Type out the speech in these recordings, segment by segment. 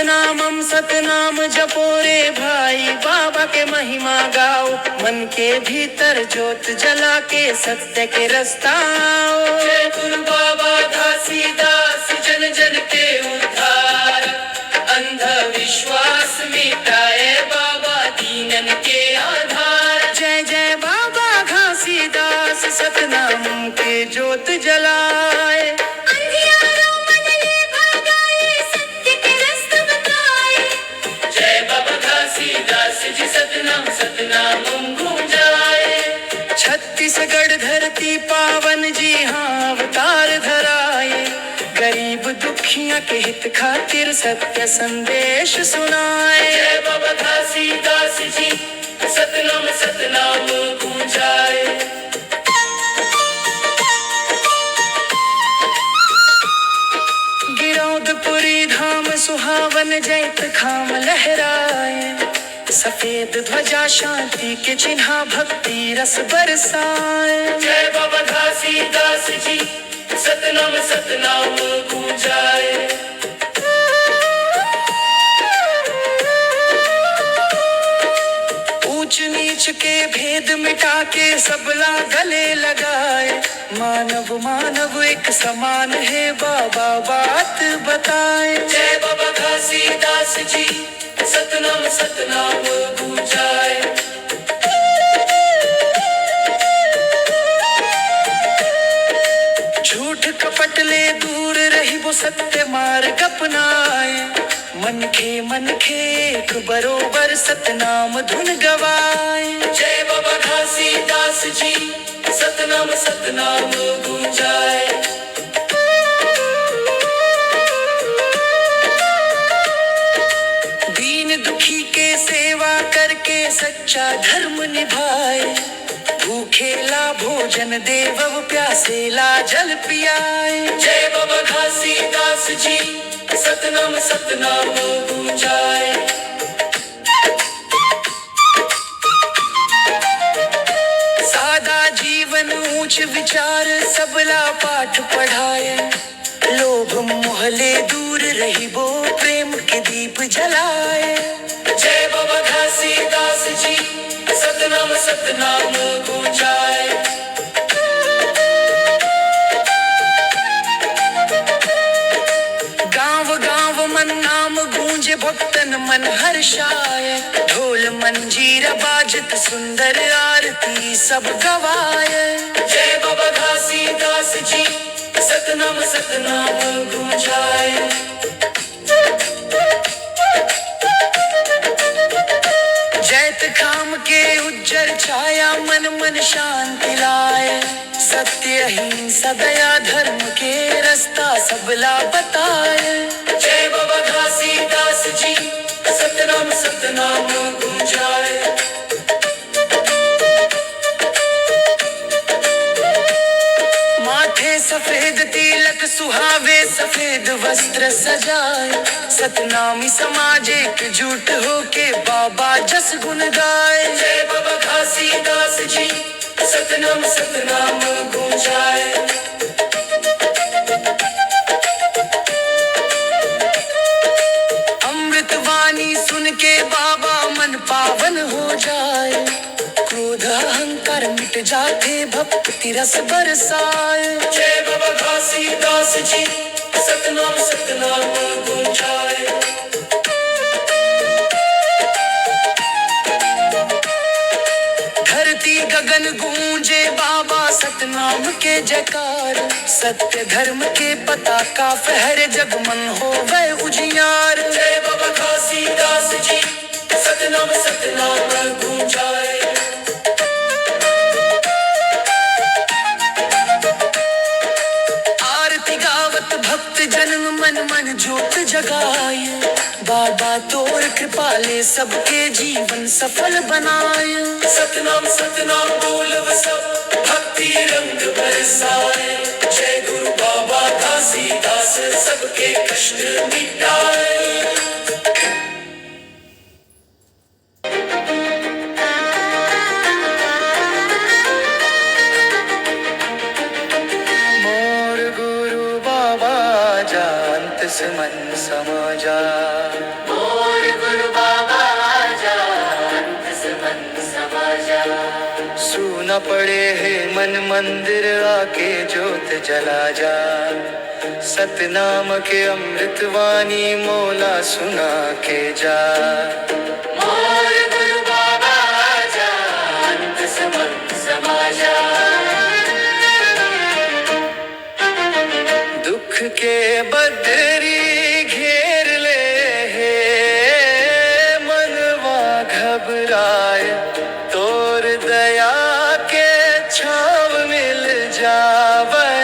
सतनामम सतनाम जपो रे भाई, बाबा के महिमा गाओ, मन के भीतर ज्योत जला के सत्य के रास्ता आओ। जय गुरु बाबा घासीदास, जन जन के उद्धार, अंधविश्वास मिटाए बाबा दीनन के आधार। जय जय बाबा घासीदास, सतनाम के ज्योत जलाए, सतनाम सतनाम गूंजाए। छत्तीसगढ़ धरती पावन जी हाँ अवतार धराए, गरीब दुखिया के हित खातिर सत्य संदेश सुनाए। जय बाबा घासीदास जी, सतनाम सतनाम गूंजाए। गिरौदपुरी धाम सुहावन जैत खाम लहराए, सफेद ध्वजा शांति के चिन्ह भक्ति रस बरसाए। जय बाबा घासीदास जी, सतनाम सतनाम गूंजाए। ऊंच नीच के भेद मिटा के सबला गले लगाए, मानव मानव एक समान है बाबा बात बताए। जय बाबा घासीदास जी, सतनाम सतनाम गूंजाए। झूठ कपट ले दूर रही वो सत्य मार्ग अपनाए, मन खे एक बरोबर सतनाम धुन गवाए। जय बाबा घासीदास जी, सतनाम सतनाम गूंजाए। दुखी के सेवा करके सच्चा धर्म निभाए, भूखेला भोजन देव प्यासेला जल पियाए। जय बाबा घासीदास जी, सतनाम सतनाम गूंजाए। सादा जीवन ऊंच विचार सबला पाठ पढ़ाए, लोभ मोहले दूर रही वो प्रेम के दीप जलाए। जय बाबा घासीदास जी, सतनाम सतनाम गूंजाए। गांव गांव मन नाम गूंजे भक्तन मन हर्षाए, ढोल मंजीरा बाजत सुंदर आरती सब गवाए। जय बाबा घासीदास जी, सतनाम सतनाम गूंजाए। जैत खाम के उज्जर छाया मन मन शांति लाए, सत्य अहिंसा दया धर्म के रास्ता सबला बताए। जय बाबा घासीदास जी, सतनाम सतनाम गूंजाए। माथे सफेद तिलक सुहावे सफेद वस्त्र सजाए, सतनामी समाज एकजुट होके बाबा जस गुण गाए। जय बाबा घासीदास जी, सतनाम सतनाम गूंजाए। अमृतवाणी सुन के बाबा मन पावन हो जाए, क्रोध अहंकार मिट जाते भक्ति रस बरसाए। जय बाबा घासीदास जी, सतनाम सतनाम गूंजाए। धरती गगन गूंजे बाबा सतनाम के जयकार, सत्य धर्म के पताका फहरे जग मन हो गए उजियार। जय बाबा घासीदास जी, सतनाम सतनाम गूंजाए। भक्त जन्म मन मन ज्योत जगाए, बाबा तोर कृपा ले सबके जीवन सफल बनाए। सतनाम सतनाम बोल सब भक्ति रंग बरसाए, जय गुरु बाबा घासीदास सबके कष्ट मिटाए। मन समा जा। मोर गुरु बाबा आजा, अंत से मन समा जा। सूना पड़े है मन मंदिर, आके जोत जला जा। सतनाम के अमृत वाणी मौला सुना के जा। मोर गुरु बाबा आजा, अंत से मन समा जा। दुख के बदरी घेर ले है, मनवा घबराए, तोर दया के छाव मिल जावे,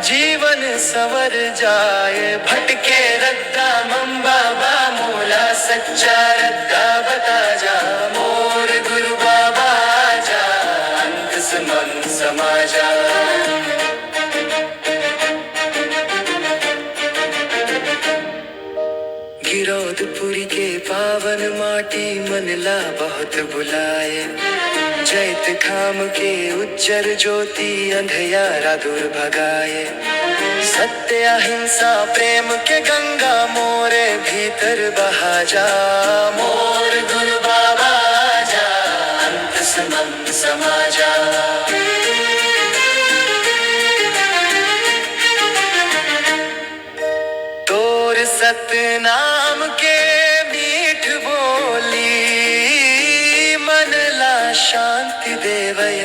जीवन संवर जाए। भटके रद्दा मम बाबा, मोला सच्चा रद्दा बता जा। मोर गुरु बाबा आजा, अंत से मन समा जा। गिरौदपुरी के पावन माटी मनला बहुत बुलाए। चैत खाम के उज्जर ज्योति अंधियारा दूर भगाए। सत्य अहिंसा प्रेम के गंगा मोरे भीतर बहा जा। मोर गुरु बाबा आजा, अंत से मन समा जा। तोर सतनाम के मीठ बोली मनला शांति देवय।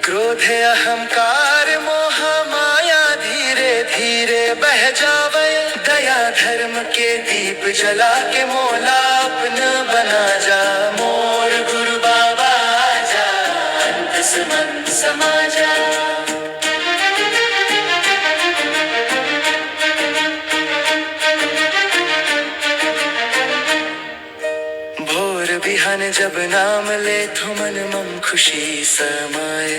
क्रोध अहंकार मोह माया धीरे धीरे बह जावय। दया धर्म के दीप जला के मौला अपना बना जा। मोर गुरु बाबा आजा, अंत से मन समा जा। बिहान जब नाम ले तो मन मम खुशी समाए।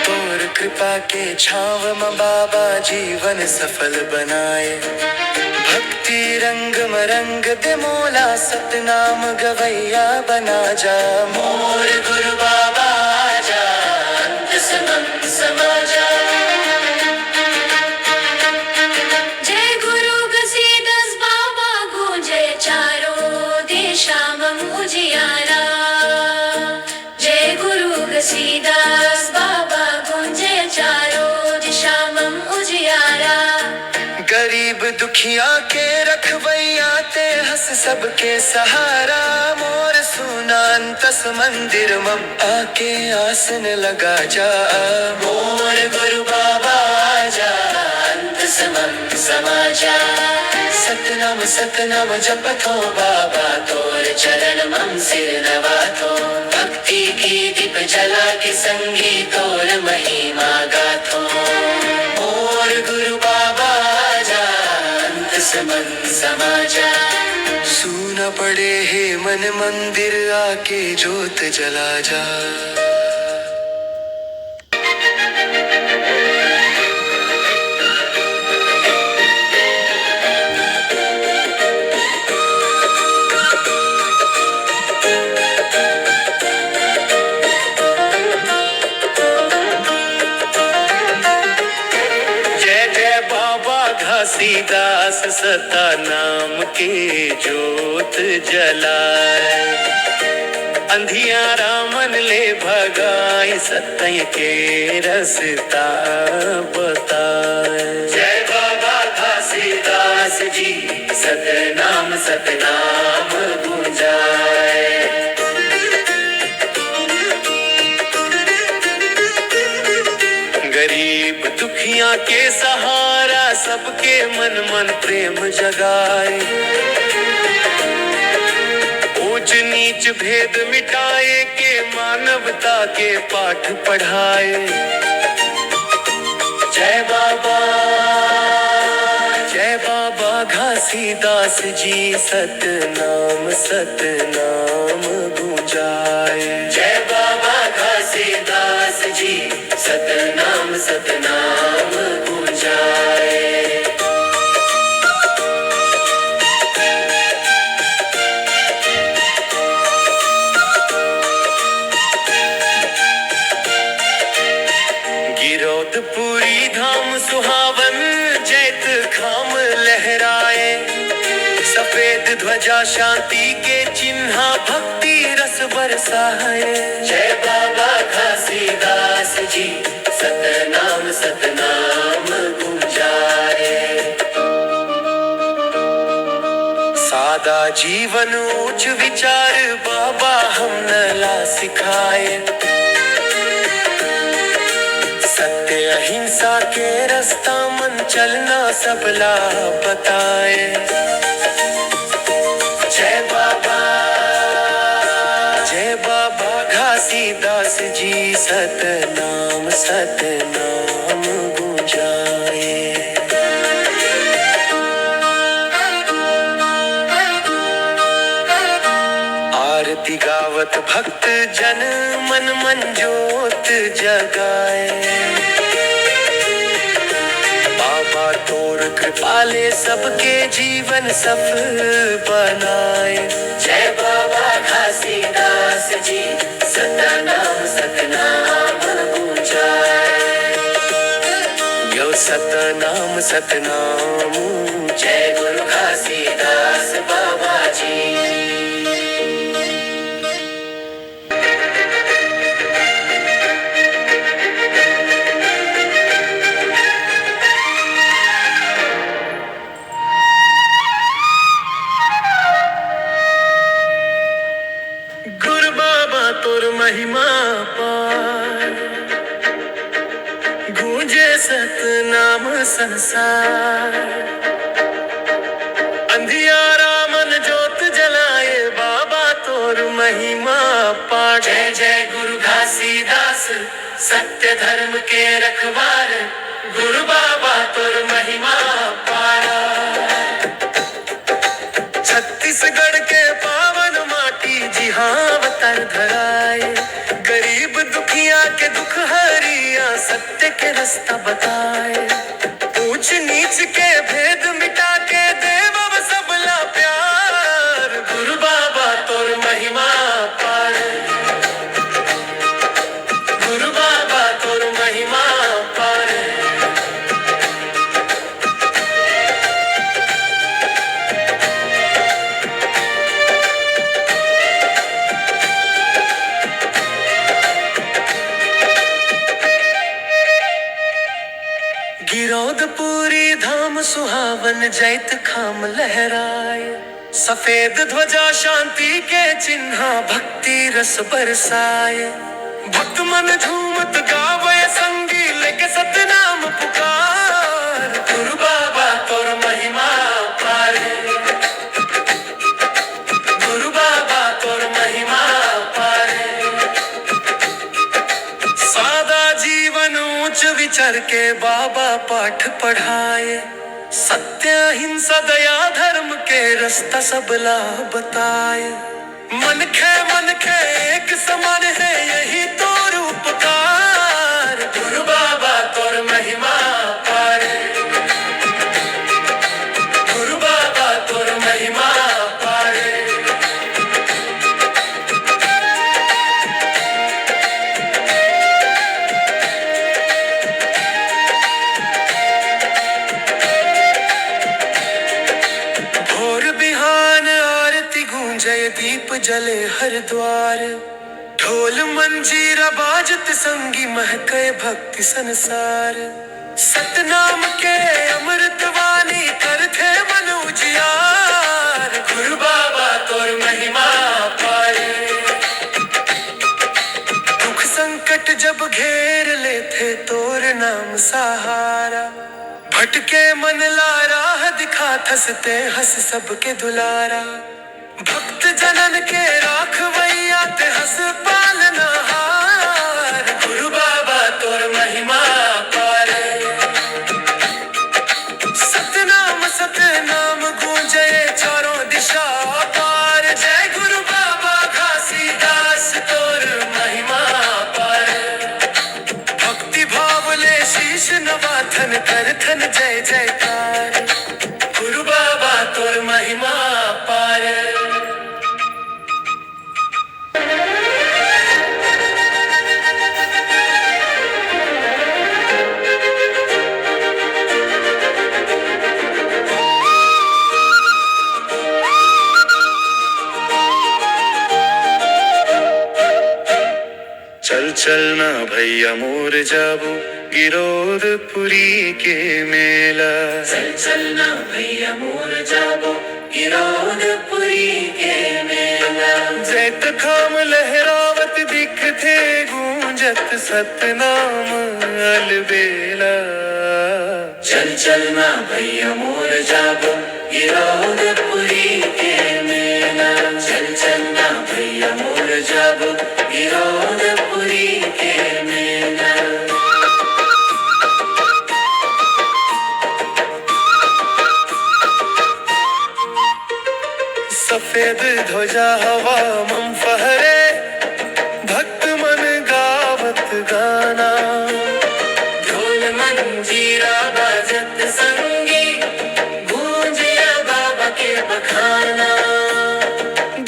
तोर कृपा के छाव में बाबा जीवन सफल बनाए। भक्ति रंग मरंग दे मौला, सतनाम गवैया बना जा। मोर गुरु बाबा आजा, अंत से मन समा जा। जय गुरु घसीदास बाबा गूंजे चारों दिशा उजियारा। जय गुरु घसीदास बाबा गूंजे चारों दिशा मम उजियारा। गरीब दुखिया के रखवैया ते हंस सबके सहारा। मोर सुनांतस मंदिर मम आके आसन लगा जा। मोर गुरु बाबा आजा, अंत से मन समा जा। सतनाम सतनाम जपथो बाबा, तोर चरण मम सिर नवाथो। भक्ति की दीप जला के संगी तोर महिमा गाथो। मोर गुरु बाबा आजा, अंत से मन समा जा। सूना पड़े है मन मंदिर, आके जोत जला जा। घसीदास सता नाम के जोत जलाए। अंधियारा मन ले भगाए, सत्य के रसता बताए। जय बाबा घसीदास जी, सतनाम सतनाम गुंजाए। गरीब दुखिया के सहारा, सबके मन मन प्रेम जगाए। ऊंच नीच भेद मिटाए के मानवता के पाठ पढ़ाए। जय बाबा घसीदास जी, सतनाम सतनाम गुंजाए। जय बाबा घसीदास जी, सतनाम सतनाम गुंजाए। गिरौदपुरी धाम सुहावन, जैत खाम लहराए। ध्वजा शांति के चिन्ह भक्ति रस बरसाए। जय बाबा घासीदास जी सतनाम सतनाम गुंजाए। सादा जीवन उच्च विचार बाबा हम नला सिखाए। सत्य अहिंसा के रास्ता मन चलना सबला बताए। जय बाबा घासीदास जी सतनाम सतनाम गुंजाए। आरती गावत भक्त जन मन मन ज्योत जगाए। बाबा तोर कृपाले सबके जीवन सफल बनाए। जय बाबा घासीदास जी सतनाम सतनाम गुंजाए। यो सतनाम सतनाम जय गुरु घासीदास बाबा जी। महिमा पार गूंजे सतनाम संसार। अंधियारा मन जोत जलाए बाबा तोर महिमा पार। जय जय गुरु घासीदास सत्य धर्म के रखवार। गुरु बाबा तोर महिमा पारा। छत्तीसगढ़ के पावन माटी जिहाँ अवतार धराए। गरीब दुखिया के दुख हरिया सत्य के रास्ता बताए। ऊंच नीच के भेद मिटा के देव सबला प्यार। गुरु बाबा तोर महिमा पार। गुरु बाबा तोर महिमा पार। गिरौदपुरी धाम सुहावन जैत खाम लहराए। सफेद ध्वजा शांति के चिन्ह भक्ति रस बरसाए। भक्त मन झूमत गावे संगी लेके सतनाम पुकार। गुरु बाबा तोर महिमा पार। गुरु बाबा तोर महिमा पार। सादा जीवन उच्च विचार के बाबा पाठ पढ़ाए। सत्य अहिंसा दया धर्म के रास्ता सबला बताए। मन खे एक समान है यही तोर उपकार। गुरु बाबा तोर महिमा पार। गुरु बाबा तोर महिमा पार। जय दीप जले हर द्वार। ढोल मंजीरा बाजत संगी महके भक्ति संसार। सतनाम के अमृत वाणी करथे मन उजियार। गुरु बाबा तोर महिमा पार। दुख संकट जब घेर लेथे तोर नाम सहारा। भटके मन ला राह दिखा थसते हंस सबके दुलारा। भक्त जनन के राखवैया ते हंस पालना हार। गुरु बाबा तोर महिमा पार। सतनाम सतनाम गूंजे चारों दिशा पार। जय गुरु बाबा घासीदास तोर महिमा पार। भक्ति भाव ले शीश नवाथन कर थन जय जयकार। गुरु बाबा तोर महिमा पार। चलना भैया मोर जाबो गिरोधपुरी के मेला। चल चलना भैया मोर जाबो गिरोधपुरी के मेला। जैत खाम लहरावत दिखथे गूंजत सतनाम अलबेला। चल चलना भैया मोर जाबो गिरोधपुरी के मेला। चल चलना भैया मोर जाबो गिरोधपुरी के मेला। सफेद ध्वजा हवा मम फहरे भक्त मन गावत गाना। ढोल मंजीरा बाजत संगी गूंजिया बाबा के बखाना।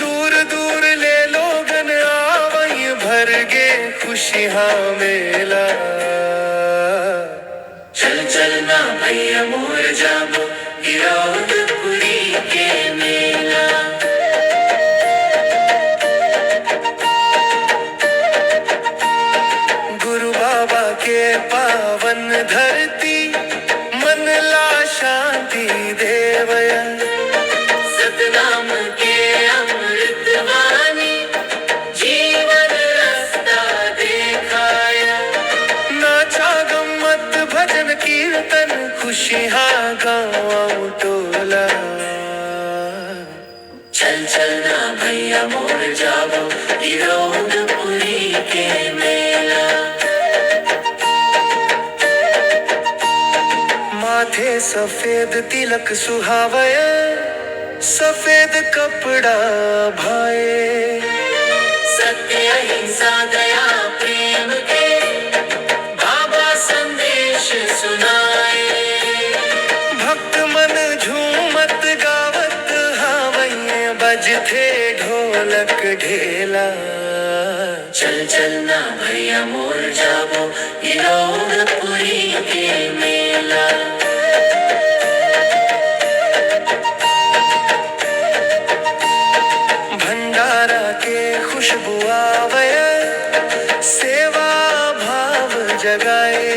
दूर दूर ले लोगन आवई भर गे खुशियां मेला। चल चलना भैया मोर जाबो गिरोधपुरी के मेला। गुरु बाबा के पावन धरती मन ला शांति देवया। सतनाम के अमृत वाणी जीवन रास्ता देखाया। नाचा गम्मत भजन कीर्तन खुशियां गाँव टोला। चल चलना भैया मोर जाबो गिरोधपुरी के मेला। माथे सफेद तिलक सुहावया सफेद कपड़ा भाए। सत्य अहिंसा दया प्रेम के बाबा संदेश सुनाए। भक्त मन झूमत गावत हावैये बजथे ढोलक ढेला। चल चलना भैया मोर जाबो गिरोधपुरी के मेला। भंडारा के खुशबू आवया सेवा भाव जगाए।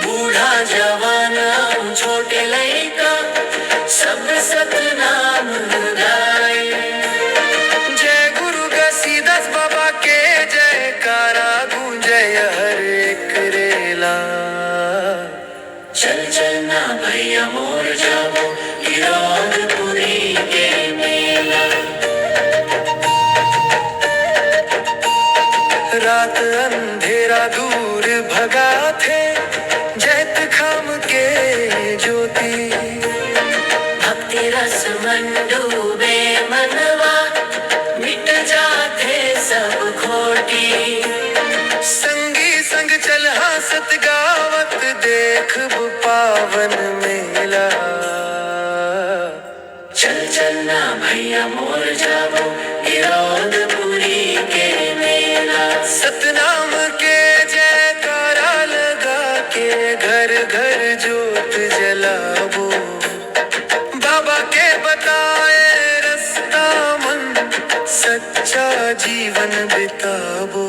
बूढ़ा जवान छोटे लइका सब सतनाम गाए। जय गुरु घसीदास बाबा के जयकारा गूंजय हर एक रेला। चल चलना भैया मोर जाबो गिरोधपुरी के मेला। रात अंधेरा दूर भगा थे जैत खाम के ज्योति। भक्ति रस मन डूबे मनवा मिट जाते सब खोटी। संगी संग चल हासत गावत देख पावन मेला। चल चलना भैया मोर जाबो गिरोधपुरी के मेला। सतनाम के जयकारा लगा के घर घर ज्योत जलाबो। बाबा के बताए रास्ता मन सच्चा जीवन बिताबो।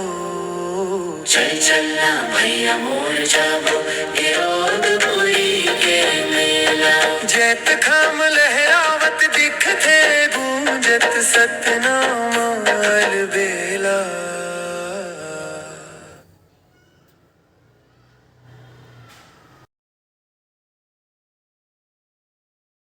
चल चलना भैया मोर जाबो गिरोधपुरी के मेला। जैत खाम लहरावत दिखथे गूंजत सतनाम